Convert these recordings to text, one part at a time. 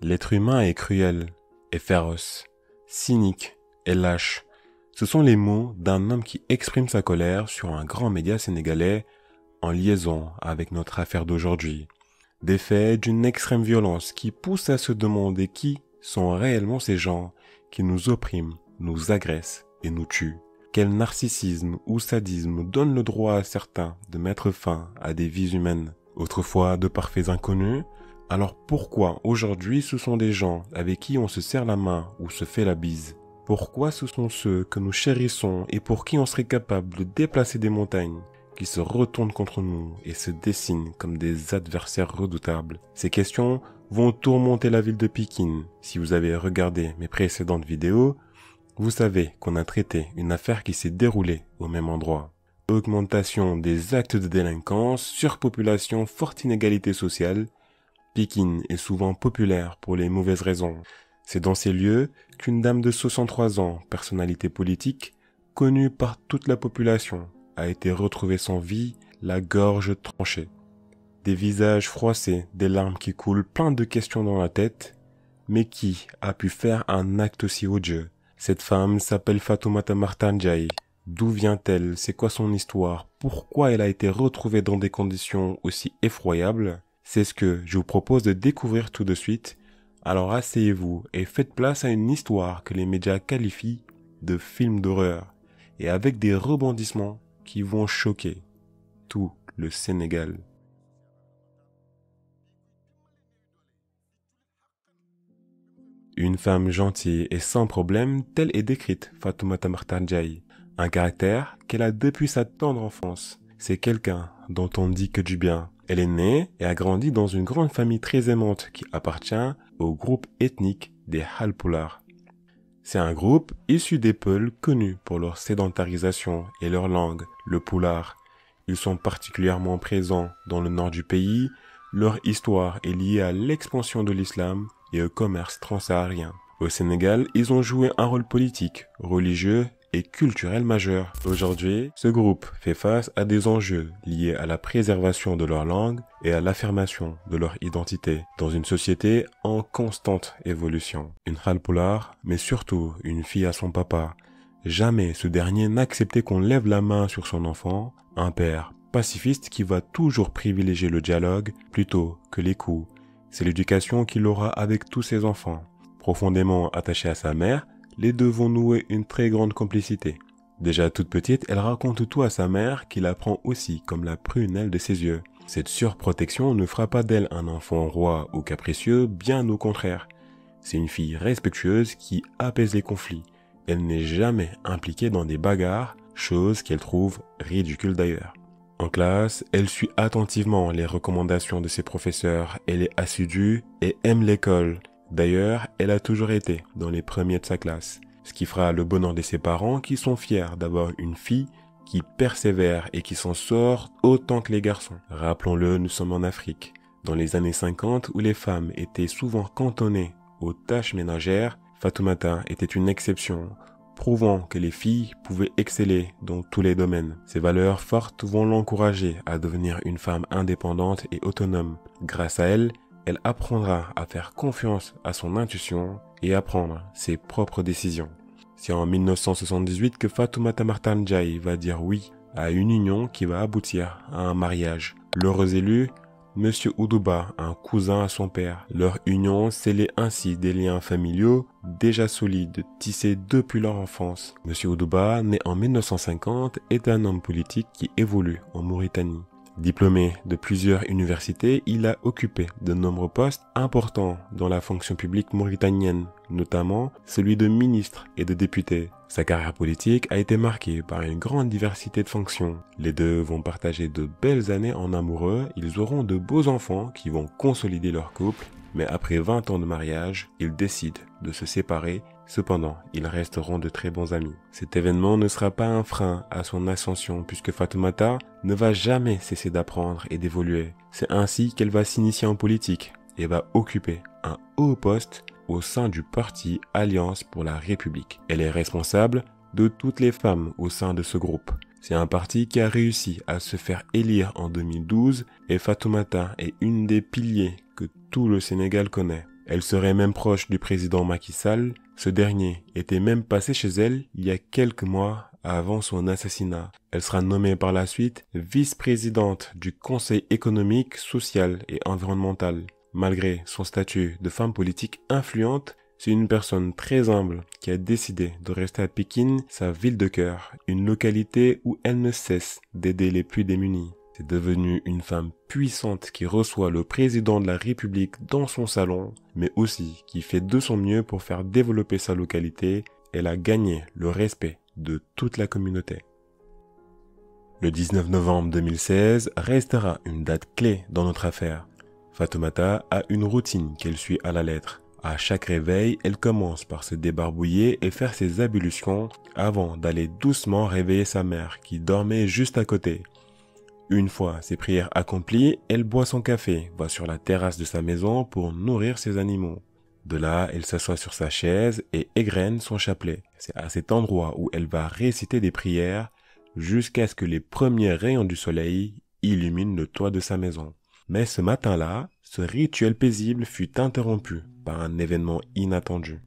L'être humain est cruel et féroce, cynique et lâche. Ce sont les mots d'un homme qui exprime sa colère sur un grand média sénégalais en liaison avec notre affaire d'aujourd'hui. Des faits d'une extrême violence qui poussent à se demander qui sont réellement ces gens qui nous oppriment, nous agressent et nous tuent. Quel narcissisme ou sadisme donne le droit à certains de mettre fin à des vies humaines, autrefois de parfaits inconnus? Alors pourquoi aujourd'hui ce sont des gens avec qui on se serre la main ou se fait la bise? Pourquoi ce sont ceux que nous chérissons et pour qui on serait capable de déplacer des montagnes qui se retournent contre nous et se dessinent comme des adversaires redoutables? Ces questions vont tourmenter la ville de Pikine. Si vous avez regardé mes précédentes vidéos, vous savez qu'on a traité une affaire qui s'est déroulée au même endroit. Augmentation des actes de délinquance, surpopulation, forte inégalité sociale. Pikine est souvent populaire pour les mauvaises raisons. C'est dans ces lieux qu'une dame de 63 ans, personnalité politique, connue par toute la population, a été retrouvée sans vie, la gorge tranchée. Des visages froissés, des larmes qui coulent, plein de questions dans la tête. Mais qui a pu faire un acte aussi odieux? Cette femme s'appelle Fatoumata Martan Ndiaye. D'où vient-elle? C'est quoi son histoire? Pourquoi elle a été retrouvée dans des conditions aussi effroyables? C'est ce que je vous propose de découvrir tout de suite. Alors asseyez-vous et faites place à une histoire que les médias qualifient de film d'horreur et avec des rebondissements qui vont choquer tout le Sénégal. Une femme gentille et sans problème, telle est décrite Fatoumata Martan Ndiaye. Un caractère qu'elle a depuis sa tendre enfance. C'est quelqu'un dont on ne dit que du bien. Elle est née et a grandi dans une grande famille très aimante qui appartient au groupe ethnique des Halpulaar. C'est un groupe issu des Peuls connus pour leur sédentarisation et leur langue, le pulaar. Ils sont particulièrement présents dans le nord du pays. Leur histoire est liée à l'expansion de l'islam et au commerce transsaharien. Au Sénégal, ils ont joué un rôle politique, religieux et culturel majeur. Aujourd'hui, ce groupe fait face à des enjeux liés à la préservation de leur langue et à l'affirmation de leur identité dans une société en constante évolution. Une Halpulaar, mais surtout une fille à son papa. Jamais ce dernier n'acceptait qu'on lève la main sur son enfant, un père pacifiste qui va toujours privilégier le dialogue plutôt que les coups. C'est l'éducation qu'il aura avec tous ses enfants. Profondément attaché à sa mère, les deux vont nouer une très grande complicité. Déjà toute petite, elle raconte tout à sa mère qui la prend aussi comme la prunelle de ses yeux. Cette surprotection ne fera pas d'elle un enfant roi ou capricieux, bien au contraire. C'est une fille respectueuse qui apaise les conflits. Elle n'est jamais impliquée dans des bagarres, chose qu'elle trouve ridicule d'ailleurs. En classe, elle suit attentivement les recommandations de ses professeurs, elle est assidue et aime l'école. D'ailleurs, elle a toujours été dans les premiers de sa classe, ce qui fera le bonheur de ses parents qui sont fiers d'avoir une fille qui persévère et qui s'en sort autant que les garçons. Rappelons-le, nous sommes en Afrique. Dans les années 50 où les femmes étaient souvent cantonnées aux tâches ménagères, Fatoumata était une exception, prouvant que les filles pouvaient exceller dans tous les domaines. Ces valeurs fortes vont l'encourager à devenir une femme indépendante et autonome. Grâce à elle, elle apprendra à faire confiance à son intuition et à prendre ses propres décisions. C'est en 1978 que Fatoumata Martan Ndiaye va dire oui à une union qui va aboutir à un mariage. L'heureux élu, Monsieur Oudouba, un cousin à son père. Leur union scellait ainsi des liens familiaux déjà solides, tissés depuis leur enfance. Monsieur Oudouba, né en 1950, est un homme politique qui évolue en Mauritanie. Diplômé de plusieurs universités, il a occupé de nombreux postes importants dans la fonction publique mauritanienne, notamment celui de ministre et de député. Sa carrière politique a été marquée par une grande diversité de fonctions. Les deux vont partager de belles années en amoureux, ils auront de beaux enfants qui vont consolider leur couple, mais après 20 ans de mariage, ils décident de se séparer. Cependant, ils resteront de très bons amis. Cet événement ne sera pas un frein à son ascension puisque Fatoumata ne va jamais cesser d'apprendre et d'évoluer. C'est ainsi qu'elle va s'initier en politique et va occuper un haut poste au sein du parti Alliance pour la République. Elle est responsable de toutes les femmes au sein de ce groupe. C'est un parti qui a réussi à se faire élire en 2012 et Fatoumata est une des piliers que tout le Sénégal connaît. Elle serait même proche du président Macky Sall. Ce dernier était même passé chez elle il y a quelques mois avant son assassinat. Elle sera nommée par la suite vice-présidente du Conseil économique, social et environnemental. Malgré son statut de femme politique influente, c'est une personne très humble qui a décidé de rester à Pékin, sa ville de cœur, une localité où elle ne cesse d'aider les plus démunis. C'est devenu une femme puissante qui reçoit le président de la République dans son salon, mais aussi qui fait de son mieux pour faire développer sa localité. Elle a gagné le respect de toute la communauté. Le 19 novembre 2016 restera une date clé dans notre affaire. Fatoumata a une routine qu'elle suit à la lettre. À chaque réveil, elle commence par se débarbouiller et faire ses ablutions avant d'aller doucement réveiller sa mère qui dormait juste à côté. Une fois ses prières accomplies, elle boit son café, va sur la terrasse de sa maison pour nourrir ses animaux. De là, elle s'assoit sur sa chaise et égrène son chapelet. C'est à cet endroit où elle va réciter des prières jusqu'à ce que les premiers rayons du soleil illuminent le toit de sa maison. Mais ce matin-là, ce rituel paisible fut interrompu par un événement inattendu.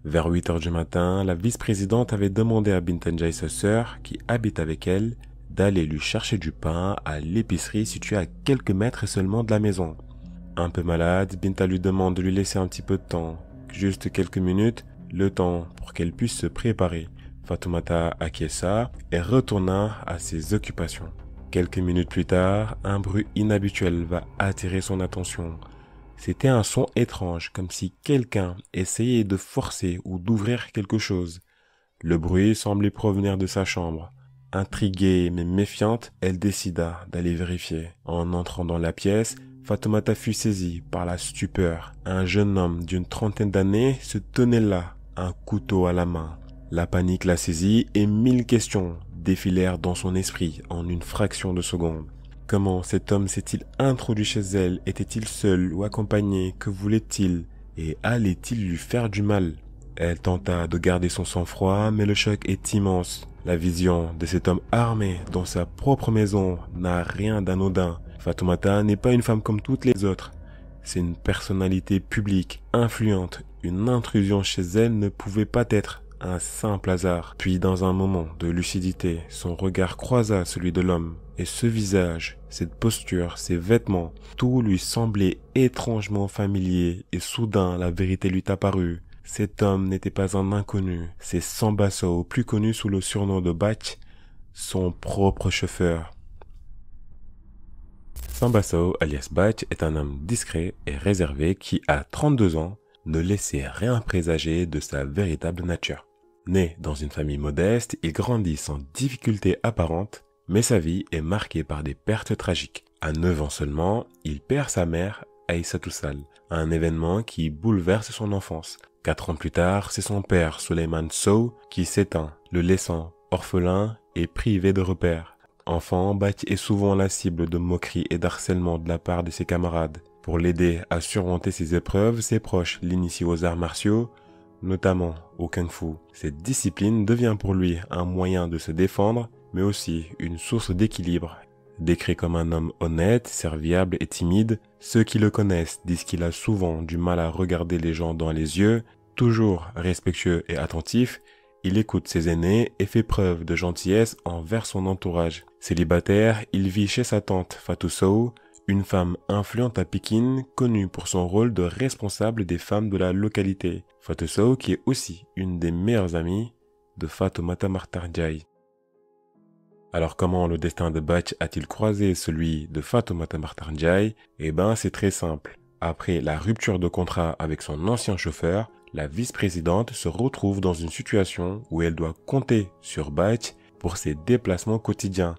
Vers 8 heures du matin, la vice-présidente avait demandé à Binta, sa sœur, qui habite avec elle, d'aller lui chercher du pain à l'épicerie située à quelques mètres seulement de la maison. Un peu malade, Binta lui demande de lui laisser un petit peu de temps, juste quelques minutes, le temps pour qu'elle puisse se préparer. Fatoumata acquiesça et retourna à ses occupations. Quelques minutes plus tard, un bruit inhabituel va attirer son attention. C'était un son étrange, comme si quelqu'un essayait de forcer ou d'ouvrir quelque chose. Le bruit semblait provenir de sa chambre. Intriguée mais méfiante, elle décida d'aller vérifier. En entrant dans la pièce, Fatoumata fut saisie par la stupeur. Un jeune homme d'une trentaine d'années se tenait là, un couteau à la main. La panique la saisit et 1000 questions défilèrent dans son esprit en une fraction de seconde. Comment cet homme s'est-il introduit chez elle? Était-il seul ou accompagné? Que voulait-il? Et allait-il lui faire du mal? Elle tenta de garder son sang-froid, mais le choc est immense. La vision de cet homme armé dans sa propre maison n'a rien d'anodin. Fatoumata n'est pas une femme comme toutes les autres. C'est une personnalité publique, influente. Une intrusion chez elle ne pouvait pas être un simple hasard. Puis dans un moment de lucidité, son regard croisa celui de l'homme. Et ce visage, cette posture, ces vêtements, tout lui semblait étrangement familier et soudain la vérité lui apparut. Cet homme n'était pas un inconnu, c'est Samba Sow, plus connu sous le surnom de Bach, son propre chauffeur. Samba Sow, alias Bach, est un homme discret et réservé qui, à 32 ans, ne laissait rien présager de sa véritable nature. Né dans une famille modeste, il grandit sans difficulté apparente, mais sa vie est marquée par des pertes tragiques. À 9 ans seulement, il perd sa mère, Aïssatou Sall, un événement qui bouleverse son enfance. 4 ans plus tard, c'est son père, Souleymane Sow, qui s'éteint, le laissant orphelin et privé de repères. Enfant, Bach est souvent la cible de moqueries et d'harcèlement de la part de ses camarades. Pour l'aider à surmonter ses épreuves, ses proches l'initient aux arts martiaux, notamment au kung-fu. Cette discipline devient pour lui un moyen de se défendre, mais aussi une source d'équilibre. Décrit comme un homme honnête, serviable et timide, ceux qui le connaissent disent qu'il a souvent du mal à regarder les gens dans les yeux, toujours respectueux et attentif, il écoute ses aînés et fait preuve de gentillesse envers son entourage. Célibataire, il vit chez sa tante Fatou Sow, une femme influente à Pékin, connue pour son rôle de responsable des femmes de la localité. Fatou Sow qui est aussi une des meilleures amies de Fatoumata Martardjaï. Alors comment le destin de Bach a-t-il croisé celui de Fatoumata Martardjaï? Eh ben c'est très simple. Après la rupture de contrat avec son ancien chauffeur, la vice-présidente se retrouve dans une situation où elle doit compter sur Bach pour ses déplacements quotidiens.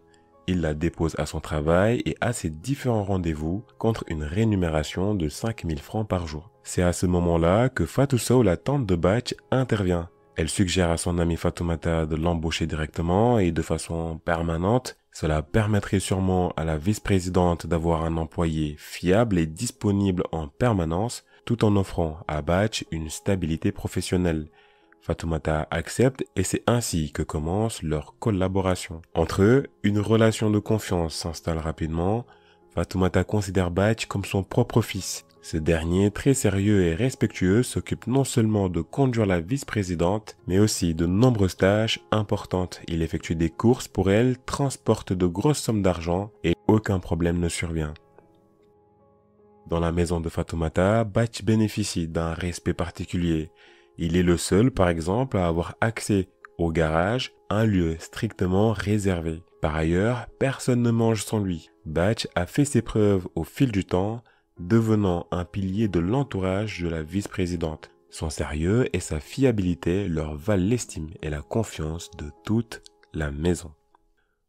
Il la dépose à son travail et à ses différents rendez-vous contre une rémunération de 5000 francs par jour. C'est à ce moment-là que Fatou Sow, la tante de Bach, intervient. Elle suggère à son amie Fatoumata de l'embaucher directement et de façon permanente. Cela permettrait sûrement à la vice-présidente d'avoir un employé fiable et disponible en permanence, tout en offrant à Bach une stabilité professionnelle. Fatoumata accepte et c'est ainsi que commence leur collaboration. Entre eux, une relation de confiance s'installe rapidement. Fatoumata considère Bach comme son propre fils. Ce dernier, très sérieux et respectueux, s'occupe non seulement de conduire la vice-présidente, mais aussi de nombreuses tâches importantes. Il effectue des courses pour elle, transporte de grosses sommes d'argent et aucun problème ne survient. Dans la maison de Fatoumata, Bach bénéficie d'un respect particulier. Il est le seul, par exemple, à avoir accès au garage, un lieu strictement réservé. Par ailleurs, personne ne mange sans lui. Bach a fait ses preuves au fil du temps, devenant un pilier de l'entourage de la vice-présidente. Son sérieux et sa fiabilité leur valent l'estime et la confiance de toute la maison.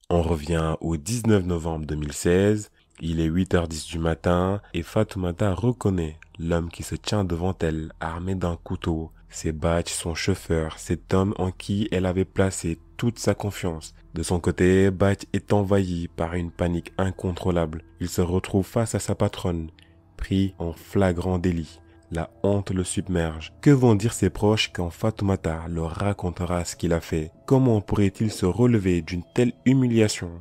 On revient au 19 novembre 2016, il est 8h10 du matin et Fatoumata reconnaît l'homme qui se tient devant elle, armé d'un couteau. C'est Bach, son chauffeur, cet homme en qui elle avait placé toute sa confiance. De son côté, Bach est envahi par une panique incontrôlable. Il se retrouve face à sa patronne, pris en flagrant délit. La honte le submerge. Que vont dire ses proches quand Fatoumata leur racontera ce qu'il a fait? Comment pourrait-il se relever d'une telle humiliation?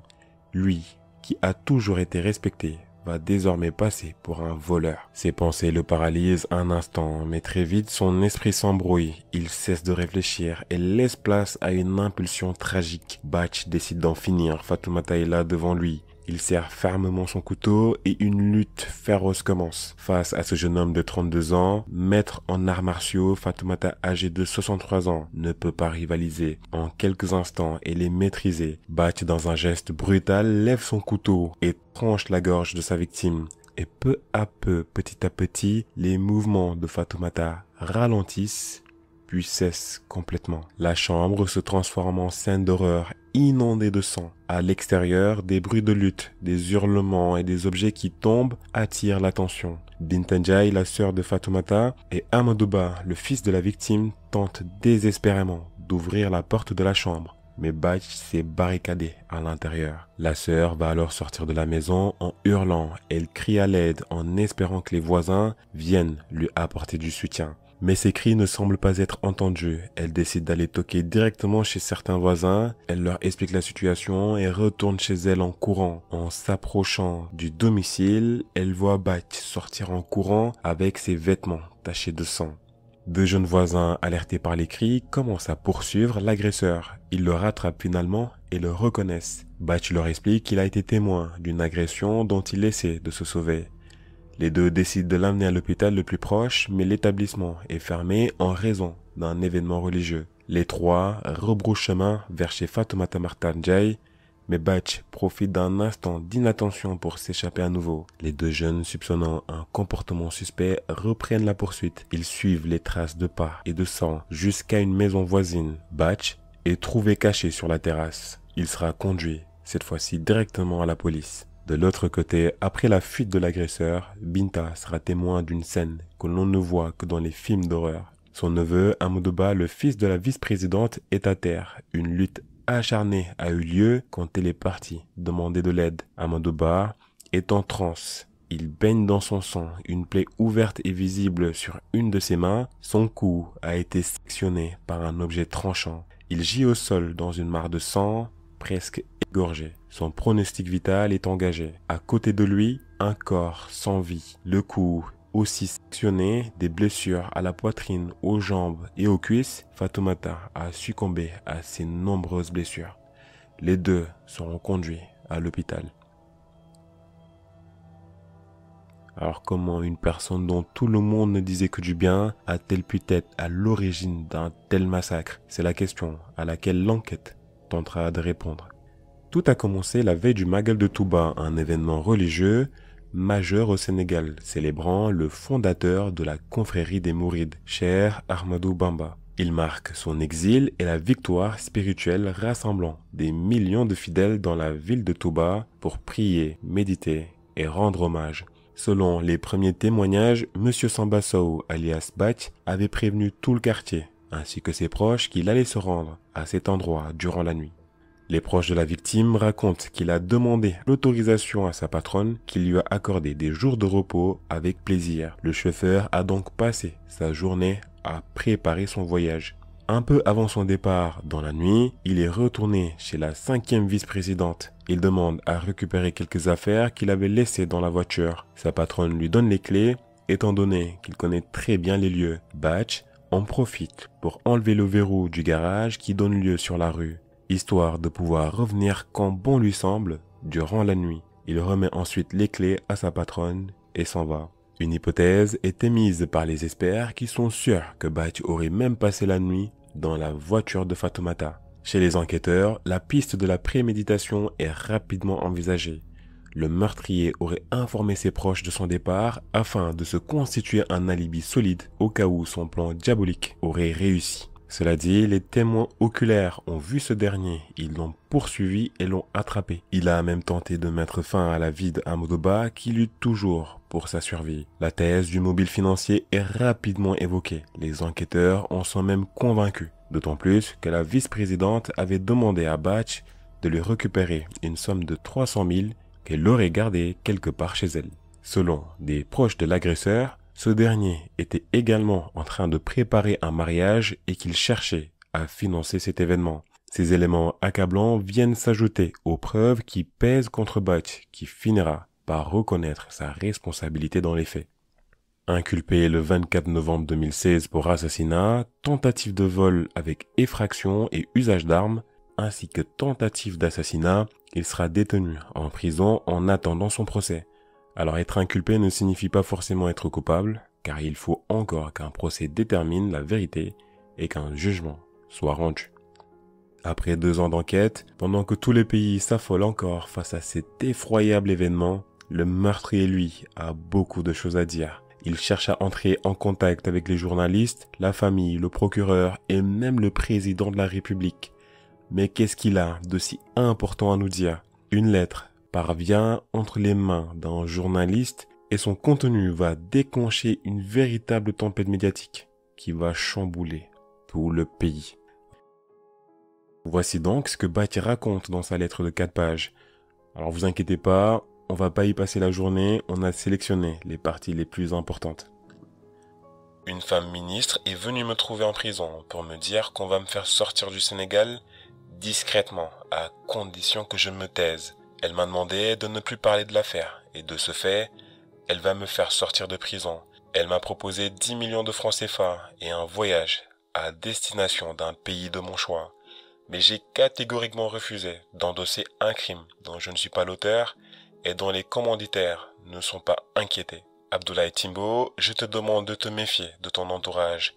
Lui, qui a toujours été respecté, va désormais passer pour un voleur. Ses pensées le paralysent un instant, mais très vite son esprit s'embrouille. Il cesse de réfléchir et laisse place à une impulsion tragique. Bach décide d'en finir. Fatoumata est là devant lui. Il serre fermement son couteau et une lutte féroce commence. Face à ce jeune homme de 32 ans, maître en arts martiaux, Fatoumata, âgée de 63 ans, ne peut pas rivaliser. En quelques instants, elle est maîtrisée. Bach, dans un geste brutal, lève son couteau et tranche la gorge de sa victime. Et peu à peu, petit à petit, les mouvements de Fatoumata ralentissent puis cessent complètement. La chambre se transforme en scène d'horreur inondée de sang. À l'extérieur, des bruits de lutte, des hurlements et des objets qui tombent attirent l'attention. Bintanjai, la sœur de Fatoumata, et Amadouba, le fils de la victime, tentent désespérément d'ouvrir la porte de la chambre. Mais Bach s'est barricadé à l'intérieur. La sœur va alors sortir de la maison en hurlant. Elle crie à l'aide en espérant que les voisins viennent lui apporter du soutien. Mais ses cris ne semblent pas être entendus. Elle décide d'aller toquer directement chez certains voisins. Elle leur explique la situation et retourne chez elle en courant. En s'approchant du domicile, elle voit Bach sortir en courant avec ses vêtements tachés de sang. Deux jeunes voisins, alertés par les cris, commencent à poursuivre l'agresseur. Ils le rattrapent finalement et le reconnaissent. Bach leur explique qu'il a été témoin d'une agression dont il essaie de se sauver. Les deux décident de l'amener à l'hôpital le plus proche, mais l'établissement est fermé en raison d'un événement religieux. Les trois rebroussent chemin vers chez Fatoumata Martanjai, mais Bach profite d'un instant d'inattention pour s'échapper à nouveau. Les deux jeunes, soupçonnant un comportement suspect, reprennent la poursuite. Ils suivent les traces de pas et de sang jusqu'à une maison voisine. Bach est trouvé caché sur la terrasse. Il sera conduit, cette fois-ci directement à la police. De l'autre côté, après la fuite de l'agresseur, Binta sera témoin d'une scène que l'on ne voit que dans les films d'horreur. Son neveu, Amadouba, le fils de la vice-présidente, est à terre. Une lutte acharnée a eu lieu quand elle est partie demander de l'aide. Amadouba est en transe. Il baigne dans son sang. Une plaie ouverte est visible sur une de ses mains. Son cou a été sectionné par un objet tranchant. Il gît au sol dans une mare de sang, presque égorgé. Son pronostic vital est engagé. À côté de lui, un corps sans vie. Le cou aussi sectionné, des blessures à la poitrine, aux jambes et aux cuisses. Fatoumata a succombé à ses nombreuses blessures. Les deux seront conduits à l'hôpital. Alors comment une personne dont tout le monde ne disait que du bien a-t-elle pu être à l'origine d'un tel massacre? C'est la question à laquelle l'enquête tentera de répondre. Tout a commencé la veille du Magal de Touba, un événement religieux majeur au Sénégal, célébrant le fondateur de la confrérie des Mourides, Cheikh Ahmadou Bamba. Il marque son exil et la victoire spirituelle rassemblant des millions de fidèles dans la ville de Touba pour prier, méditer et rendre hommage. Selon les premiers témoignages, M. Samba Sow, alias Bach, avait prévenu tout le quartier, ainsi que ses proches, qu'il allait se rendre à cet endroit durant la nuit. Les proches de la victime racontent qu'il a demandé l'autorisation à sa patronne, qui lui a accordé des jours de repos avec plaisir. Le chauffeur a donc passé sa journée à préparer son voyage. Un peu avant son départ dans la nuit, il est retourné chez la 5e vice-présidente. Il demande à récupérer quelques affaires qu'il avait laissées dans la voiture. Sa patronne lui donne les clés Étant donné qu'il connaît très bien les lieux, Batch en profite pour enlever le verrou du garage qui donne lieu sur la rue, histoire de pouvoir revenir quand bon lui semble durant la nuit. Il remet ensuite les clés à sa patronne et s'en va. Une hypothèse est émise par les experts qui sont sûrs que Batch aurait même passé la nuit dans la voiture de Fatoumata. Chez les enquêteurs, la piste de la préméditation est rapidement envisagée. Le meurtrier aurait informé ses proches de son départ afin de se constituer un alibi solide au cas où son plan diabolique aurait réussi. Cela dit, les témoins oculaires ont vu ce dernier, ils l'ont poursuivi et l'ont attrapé. Il a même tenté de mettre fin à la vie d'Amodoba qui lutte toujours pour sa survie. La thèse du mobile financier est rapidement évoquée. Les enquêteurs en sont même convaincus. D'autant plus que la vice-présidente avait demandé à Batch de lui récupérer une somme de 300 000 qu'elle aurait gardée quelque part chez elle. Selon des proches de l'agresseur, ce dernier était également en train de préparer un mariage et qu'il cherchait à financer cet événement. Ces éléments accablants viennent s'ajouter aux preuves qui pèsent contre Batch, qui finira par reconnaître sa responsabilité dans les faits. Inculpé le 24 novembre 2016 pour assassinat, tentative de vol avec effraction et usage d'armes, ainsi que tentative d'assassinat, il sera détenu en prison en attendant son procès. Alors être inculpé ne signifie pas forcément être coupable, car il faut encore qu'un procès détermine la vérité et qu'un jugement soit rendu. Après 2 ans d'enquête, pendant que tout le pays s'affole encore face à cet effroyable événement, le meurtrier, lui, a beaucoup de choses à dire. Il cherche à entrer en contact avec les journalistes, la famille, le procureur et même le président de la République. Mais qu'est-ce qu'il a de si important à nous dire? Une lettre parvient entre les mains d'un journaliste et son contenu va déclencher une véritable tempête médiatique qui va chambouler tout le pays. Voici donc ce que Batch raconte dans sa lettre de 4 pages. Alors vous inquiétez pas, on va pas y passer la journée, on a sélectionné les parties les plus importantes. Une femme ministre est venue me trouver en prison pour me dire qu'on va me faire sortir du Sénégal discrètement, à condition que je me taise. Elle m'a demandé de ne plus parler de l'affaire, et de ce fait, elle va me faire sortir de prison. Elle m'a proposé 10 millions de francs CFA et un voyage à destination d'un pays de mon choix. Mais j'ai catégoriquement refusé d'endosser un crime dont je ne suis pas l'auteur et dont les commanditaires ne sont pas inquiétés. Abdoulaye Timbo, je te demande de te méfier de ton entourage.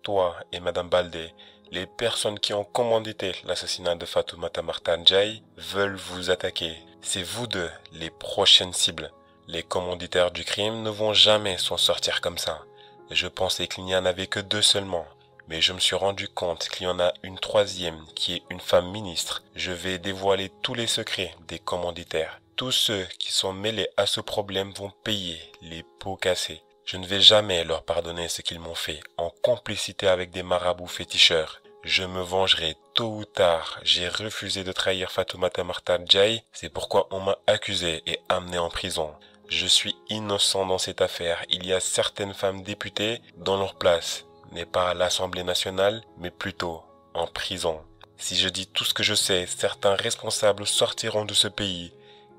Toi et Madame Baldé, les personnes qui ont commandité l'assassinat de Fatoumata Martan Ndiaye veulent vous attaquer. C'est vous deux les prochaines cibles. Les commanditaires du crime ne vont jamais s'en sortir comme ça. Je pensais qu'il n'y en avait que 2 seulement. Mais je me suis rendu compte qu'il y en a une 3e qui est une femme ministre. Je vais dévoiler tous les secrets des commanditaires. Tous ceux qui sont mêlés à ce problème vont payer les pots cassés. Je ne vais jamais leur pardonner ce qu'ils m'ont fait en complicité avec des marabouts féticheurs. Je me vengerai tôt ou tard. J'ai refusé de trahir Fatoumata Martan Ndiaye. C'est pourquoi on m'a accusé et amené en prison. Je suis innocent dans cette affaire. Il y a certaines femmes députées dans leur place n'est pas à l'Assemblée nationale, mais plutôt en prison. Si je dis tout ce que je sais, certains responsables sortiront de ce pays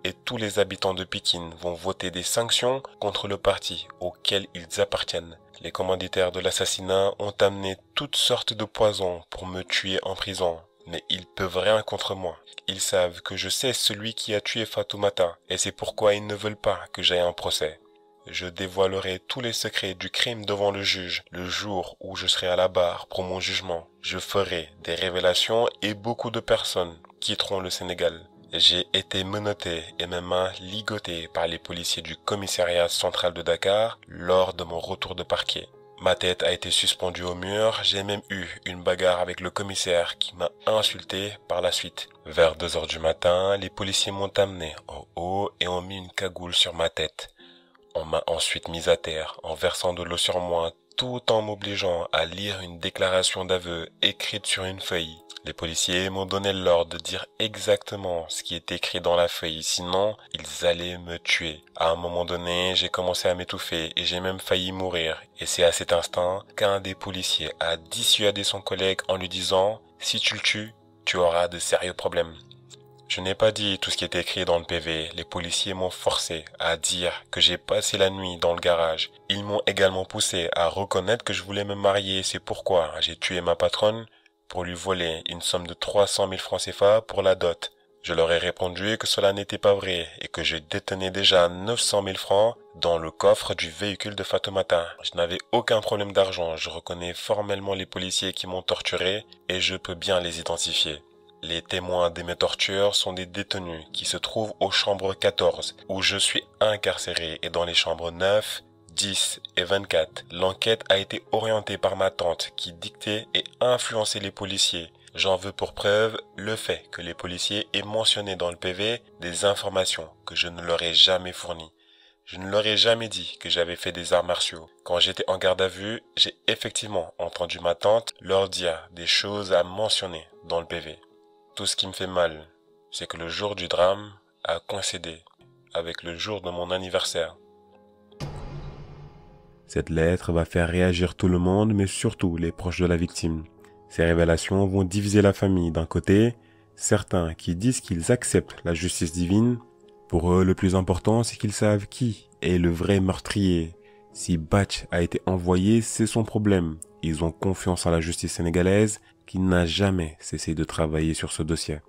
et tous les habitants de Pikine vont voter des sanctions contre le parti auquel ils appartiennent. Les commanditaires de l'assassinat ont amené toutes sortes de poisons pour me tuer en prison, mais ils peuvent rien contre moi. Ils savent que je sais celui qui a tué Fatoumata et c'est pourquoi ils ne veulent pas que j'aie un procès. Je dévoilerai tous les secrets du crime devant le juge le jour où je serai à la barre pour mon jugement. Je ferai des révélations et beaucoup de personnes quitteront le Sénégal. J'ai été menotté et mes mains ligotées par les policiers du commissariat central de Dakar lors de mon retour de parquet. Ma tête a été suspendue au mur, j'ai même eu une bagarre avec le commissaire qui m'a insulté par la suite. Vers 2 heures du matin, les policiers m'ont amené en haut et ont mis une cagoule sur ma tête. On m'a ensuite mis à terre en versant de l'eau sur moi tout en m'obligeant à lire une déclaration d'aveu écrite sur une feuille. Les policiers m'ont donné l'ordre de dire exactement ce qui est écrit dans la feuille, sinon ils allaient me tuer. À un moment donné, j'ai commencé à m'étouffer et j'ai même failli mourir. Et c'est à cet instant qu'un des policiers a dissuadé son collègue en lui disant « Si tu le tues, tu auras de sérieux problèmes ». Je n'ai pas dit tout ce qui était écrit dans le PV. Les policiers m'ont forcé à dire que j'ai passé la nuit dans le garage. Ils m'ont également poussé à reconnaître que je voulais me marier. C'est pourquoi j'ai tué ma patronne pour lui voler une somme de 300 000 francs CFA pour la dot. Je leur ai répondu que cela n'était pas vrai et que je détenais déjà 900 000 francs dans le coffre du véhicule de Fatoumata. Je n'avais aucun problème d'argent. Je reconnais formellement les policiers qui m'ont torturé et je peux bien les identifier. Les témoins de mes tortures sont des détenus qui se trouvent aux chambres 14 où je suis incarcéré et dans les chambres 9, 10 et 24. L'enquête a été orientée par ma tante qui dictait et influençait les policiers. J'en veux pour preuve le fait que les policiers aient mentionné dans le PV des informations que je ne leur ai jamais fournies. Je ne leur ai jamais dit que j'avais fait des arts martiaux. Quand j'étais en garde à vue, j'ai effectivement entendu ma tante leur dire des choses à mentionner dans le PV. Tout ce qui me fait mal, c'est que le jour du drame a coïncidé avec le jour de mon anniversaire. Cette lettre va faire réagir tout le monde, mais surtout les proches de la victime. Ces révélations vont diviser la famille. D'un côté, certains qui disent qu'ils acceptent la justice divine. Pour eux, le plus important, c'est qu'ils savent qui est le vrai meurtrier. Si Batch a été envoyé, c'est son problème. Ils ont confiance en la justice sénégalaise qui n'a jamais cessé de travailler sur ce dossier.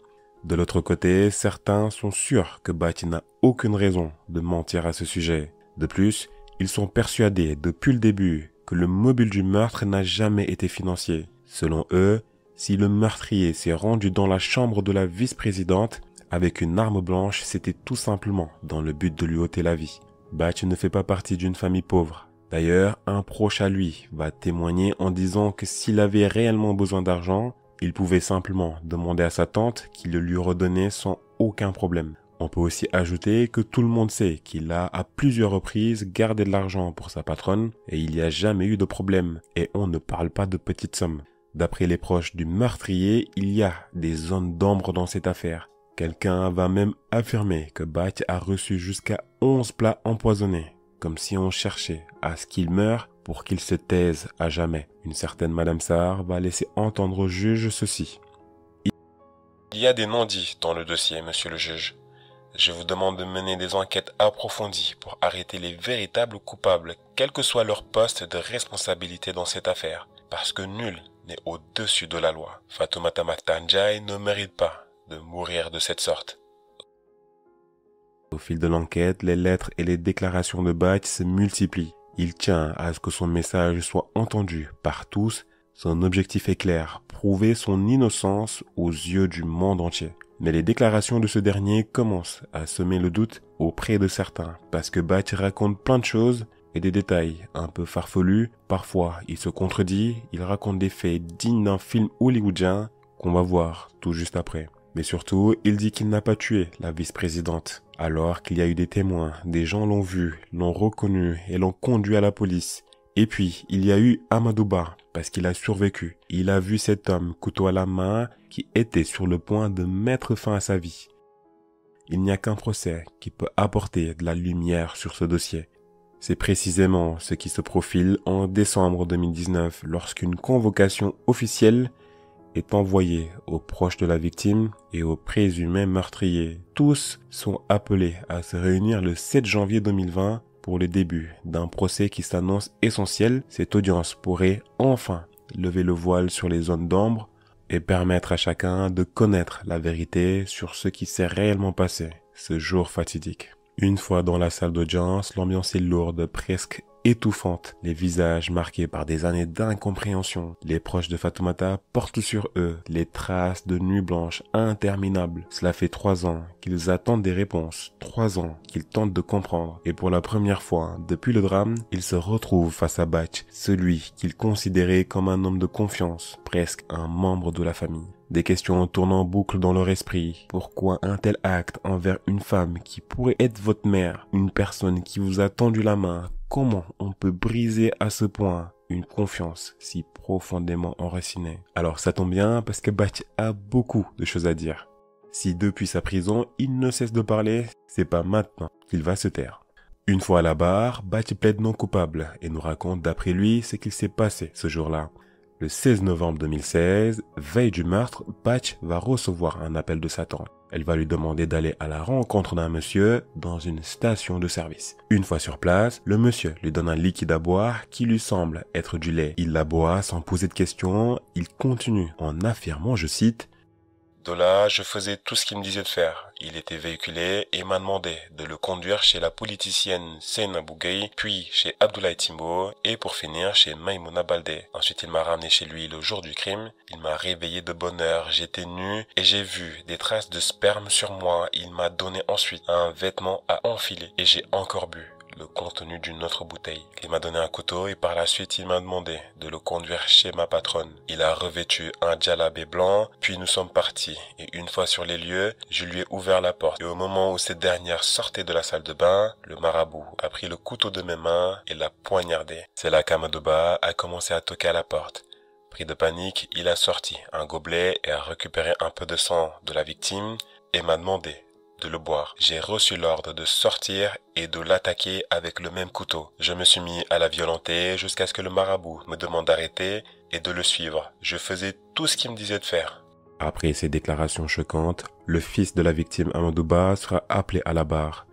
De l'autre côté, certains sont sûrs que Batch n'a aucune raison de mentir à ce sujet. De plus, ils sont persuadés depuis le début que le mobile du meurtre n'a jamais été financier. Selon eux, si le meurtrier s'est rendu dans la chambre de la vice-présidente avec une arme blanche, c'était tout simplement dans le but de lui ôter la vie. Batch ne fait pas partie d'une famille pauvre. D'ailleurs, un proche à lui va témoigner en disant que s'il avait réellement besoin d'argent, il pouvait simplement demander à sa tante qui le lui redonnait sans aucun problème. On peut aussi ajouter que tout le monde sait qu'il a à plusieurs reprises gardé de l'argent pour sa patronne et il n'y a jamais eu de problème et on ne parle pas de petites sommes. D'après les proches du meurtrier, il y a des zones d'ombre dans cette affaire. Quelqu'un va même affirmer que Batch a reçu jusqu'à 11 plats empoisonnés, comme si on cherchait à ce qu'il meure pour qu'il se taise à jamais. Une certaine Madame Sarr va laisser entendre au juge ceci. Il y a des non-dits dans le dossier, monsieur le juge. Je vous demande de mener des enquêtes approfondies pour arrêter les véritables coupables, quel que soit leur poste de responsabilité dans cette affaire, parce que nul n'est au-dessus de la loi. Fatoumata Mactandiaye ne mérite pas de mourir de cette sorte. Au fil de l'enquête, les lettres et les déclarations de Batch se multiplient. Il tient à ce que son message soit entendu par tous. Son objectif est clair, prouver son innocence aux yeux du monde entier. Mais les déclarations de ce dernier commencent à semer le doute auprès de certains, parce que Batch raconte plein de choses et des détails un peu farfelus. Parfois, il se contredit, il raconte des faits dignes d'un film hollywoodien qu'on va voir tout juste après. Mais surtout, il dit qu'il n'a pas tué la vice-présidente, alors qu'il y a eu des témoins, des gens l'ont vu, l'ont reconnu et l'ont conduit à la police. Et puis, il y a eu Amadouba, parce qu'il a survécu. Il a vu cet homme, couteau à la main, qui était sur le point de mettre fin à sa vie. Il n'y a qu'un procès qui peut apporter de la lumière sur ce dossier. C'est précisément ce qui se profile en décembre 2019, lorsqu'une convocation officielle est envoyée aux proches de la victime et aux présumés meurtriers. Tous sont appelés à se réunir le 7 janvier 2020 pour le début d'un procès qui s'annonce essentiel. Cette audience pourrait enfin lever le voile sur les zones d'ombre et permettre à chacun de connaître la vérité sur ce qui s'est réellement passé ce jour fatidique. Une fois dans la salle d'audience, l'ambiance est lourde, presque étouffante, les visages marqués par des années d'incompréhension. Les proches de Fatoumata portent sur eux les traces de nuits blanches interminables. Cela fait 3 ans qu'ils attendent des réponses, 3 ans qu'ils tentent de comprendre. Et pour la première fois, depuis le drame, ils se retrouvent face à Batch, celui qu'ils considéraient comme un homme de confiance, presque un membre de la famille. Des questions tournent en boucle dans leur esprit. Pourquoi un tel acte envers une femme qui pourrait être votre mère, une personne qui vous a tendu la main? Comment on peut briser à ce point une confiance si profondément enracinée? Alors ça tombe bien parce que Batch a beaucoup de choses à dire. Si depuis sa prison, il ne cesse de parler, c'est pas maintenant qu'il va se taire. Une fois à la barre, Batch plaide non coupable et nous raconte d'après lui ce qu'il s'est passé ce jour-là. Le 16 novembre 2016, veille du meurtre, Batch va recevoir un appel de sa tante. Elle va lui demander d'aller à la rencontre d'un monsieur dans une station de service. Une fois sur place, le monsieur lui donne un liquide à boire qui lui semble être du lait. Il la boit sans poser de questions. Il continue en affirmant, je cite, « De là, je faisais tout ce qu'il me disait de faire. Il était véhiculé et m'a demandé de le conduire chez la politicienne Seyna Bougueï, puis chez Abdoulaye Timbo et pour finir chez Maïmouna Baldé. Ensuite, il m'a ramené chez lui le jour du crime. Il m'a réveillé de bonne heure. J'étais nu et j'ai vu des traces de sperme sur moi. Il m'a donné ensuite un vêtement à enfiler et j'ai encore bu le contenu d'une autre bouteille. Il m'a donné un couteau et par la suite il m'a demandé de le conduire chez ma patronne. Il a revêtu un djellabé blanc, puis nous sommes partis. Et une fois sur les lieux, je lui ai ouvert la porte. Et au moment où cette dernière sortait de la salle de bain, le marabout a pris le couteau de mes mains et l'a poignardé. C'est là qu'Amadouba a commencé à toquer à la porte. Pris de panique, il a sorti un gobelet et a récupéré un peu de sang de la victime et m'a demandé de le boire. J'ai reçu l'ordre de sortir et de l'attaquer avec le même couteau. Je me suis mis à la violenter jusqu'à ce que le marabout me demande d'arrêter et de le suivre. Je faisais tout ce qu'il me disait de faire. Après ces déclarations choquantes, le fils de la victime Amadouba sera appelé à la barre.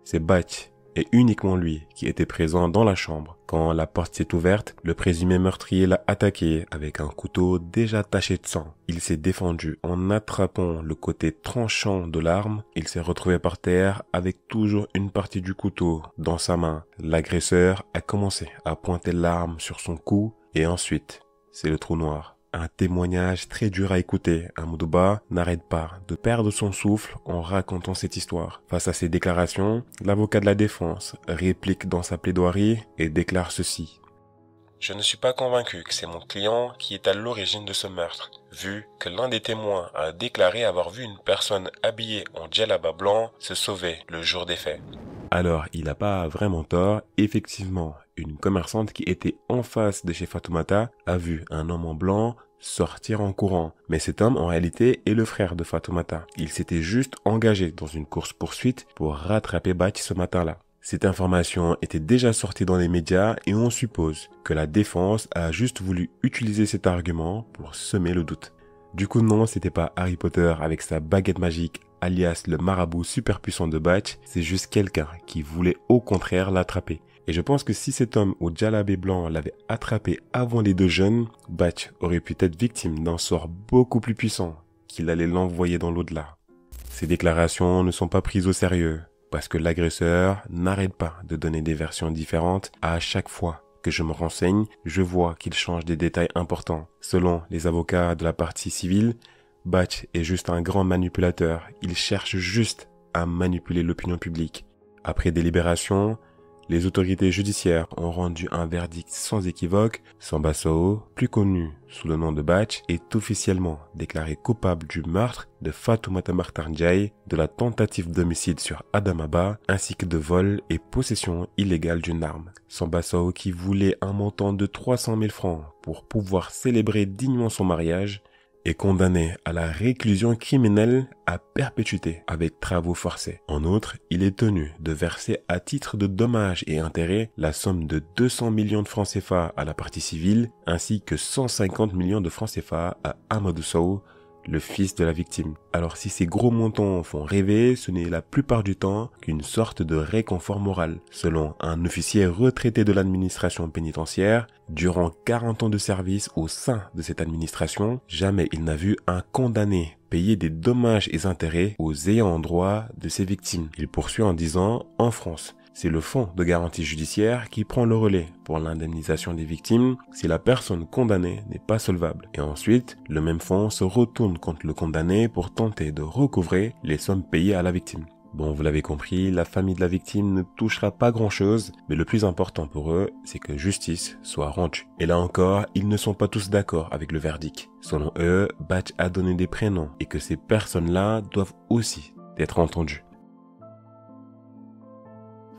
C'est Bach et uniquement lui qui était présent dans la chambre. Quand la porte s'est ouverte, le présumé meurtrier l'a attaqué avec un couteau déjà taché de sang. Il s'est défendu en attrapant le côté tranchant de l'arme. Il s'est retrouvé par terre avec toujours une partie du couteau dans sa main. L'agresseur a commencé à pointer l'arme sur son cou et ensuite, c'est le trou noir. Un témoignage très dur à écouter. Amadouba n'arrête pas de perdre son souffle en racontant cette histoire. Face à ces déclarations, l'avocat de la défense réplique dans sa plaidoirie et déclare ceci. « Je ne suis pas convaincu que c'est mon client qui est à l'origine de ce meurtre, vu que l'un des témoins a déclaré avoir vu une personne habillée en djellaba blanc se sauver le jour des faits. » Alors, il n'a pas vraiment tort. Effectivement, une commerçante qui était en face de chez Fatoumata a vu un homme en blanc sortir en courant. Mais cet homme, en réalité, est le frère de Fatoumata. Il s'était juste engagé dans une course-poursuite pour rattraper Bach ce matin-là. Cette information était déjà sortie dans les médias et on suppose que la défense a juste voulu utiliser cet argument pour semer le doute. Du coup, non, c'était pas Harry Potter avec sa baguette magique alias le marabout super puissant de Bach, c'est juste quelqu'un qui voulait au contraire l'attraper. Et je pense que si cet homme au djellabé blanc l'avait attrapé avant les deux jeunes, Bach aurait pu être victime d'un sort beaucoup plus puissant, qu'il allait l'envoyer dans l'au-delà. Ces déclarations ne sont pas prises au sérieux, parce que l'agresseur n'arrête pas de donner des versions différentes à chaque fois que je me renseigne, je vois qu'il change des détails importants. Selon les avocats de la partie civile, Bach est juste un grand manipulateur. Il cherche juste à manipuler l'opinion publique. Après délibération, les autorités judiciaires ont rendu un verdict sans équivoque. Samba Sow, plus connu sous le nom de Bach, est officiellement déclaré coupable du meurtre de Fatoumata Mactar Ndiaye, de la tentative d'homicide sur Adama, ainsi que de vol et possession illégale d'une arme. Samba Sow, qui voulait un montant de 300 000 francs pour pouvoir célébrer dignement son mariage, est condamné à la réclusion criminelle à perpétuité avec travaux forcés. En outre, il est tenu de verser à titre de dommages et intérêts la somme de 200 millions de francs CFA à la partie civile ainsi que 150 millions de francs CFA à Amadou Sow, le fils de la victime. Alors si ces gros montants font rêver, ce n'est la plupart du temps qu'une sorte de réconfort moral. Selon un officier retraité de l'administration pénitentiaire, durant 40 ans de service au sein de cette administration, jamais il n'a vu un condamné payer des dommages et intérêts aux ayants droit de ses victimes. Il poursuit en disant « En France, c'est le fonds de garantie judiciaire qui prend le relais pour l'indemnisation des victimes si la personne condamnée n'est pas solvable. Et ensuite, le même fonds se retourne contre le condamné pour tenter de recouvrer les sommes payées à la victime. » Bon, vous l'avez compris, la famille de la victime ne touchera pas grand-chose, mais le plus important pour eux, c'est que justice soit rendue. Et là encore, ils ne sont pas tous d'accord avec le verdict. Selon eux, Bach a donné des prénoms et que ces personnes-là doivent aussi être entendues.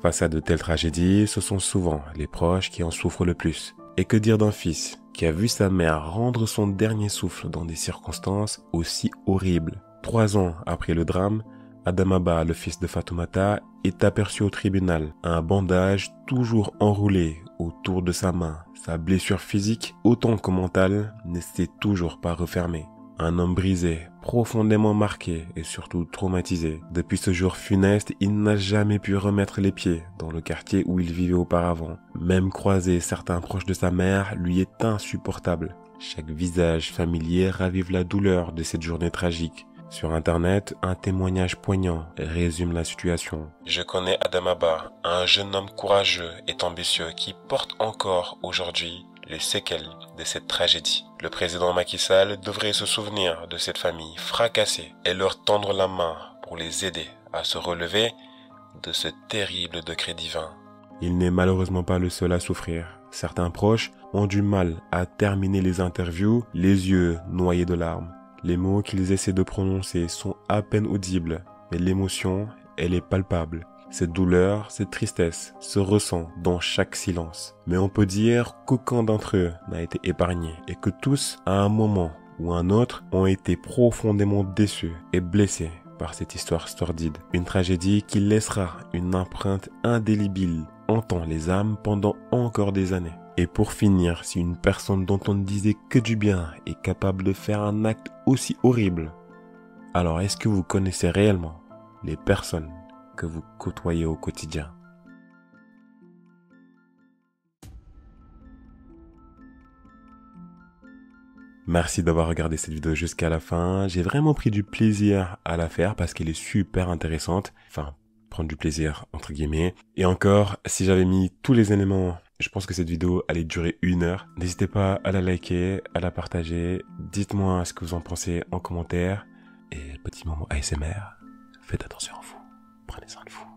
Face à de telles tragédies, ce sont souvent les proches qui en souffrent le plus. Et que dire d'un fils qui a vu sa mère rendre son dernier souffle dans des circonstances aussi horribles. 3 ans après le drame, Adama, le fils de Fatoumata, est aperçu au tribunal, un bandage toujours enroulé autour de sa main. Sa blessure physique, autant que mentale, ne s'est toujours pas refermée. Un homme brisé, profondément marqué et surtout traumatisé. Depuis ce jour funeste, il n'a jamais pu remettre les pieds dans le quartier où il vivait auparavant. Même croiser certains proches de sa mère lui est insupportable. Chaque visage familier ravive la douleur de cette journée tragique. Sur internet, un témoignage poignant résume la situation. Je connais Adamaba, un jeune homme courageux et ambitieux qui porte encore aujourd'hui les séquelles de cette tragédie. Le président Macky Sall devrait se souvenir de cette famille fracassée et leur tendre la main pour les aider à se relever de ce terrible décret divin. Il n'est malheureusement pas le seul à souffrir. Certains proches ont du mal à terminer les interviews, les yeux noyés de larmes. Les mots qu'ils essaient de prononcer sont à peine audibles, mais l'émotion, elle est palpable. Cette douleur, cette tristesse se ressent dans chaque silence. Mais on peut dire qu'aucun d'entre eux n'a été épargné et que tous, à un moment ou un autre, ont été profondément déçus et blessés par cette histoire sordide. Une tragédie qui laissera une empreinte indélébile, hantant les âmes pendant encore des années. Et pour finir, si une personne dont on ne disait que du bien est capable de faire un acte aussi horrible, alors est-ce que vous connaissez réellement les personnes que vous côtoyez au quotidien? Merci d'avoir regardé cette vidéo jusqu'à la fin. J'ai vraiment pris du plaisir à la faire parce qu'elle est super intéressante. Enfin, prendre du plaisir entre guillemets. Et encore, si j'avais mis tous les éléments, je pense que cette vidéo allait durer 1 heure. N'hésitez pas à la liker, à la partager. Dites-moi ce que vous en pensez en commentaire. Et petit moment ASMR, faites attention à vous. Prenez soin de vous.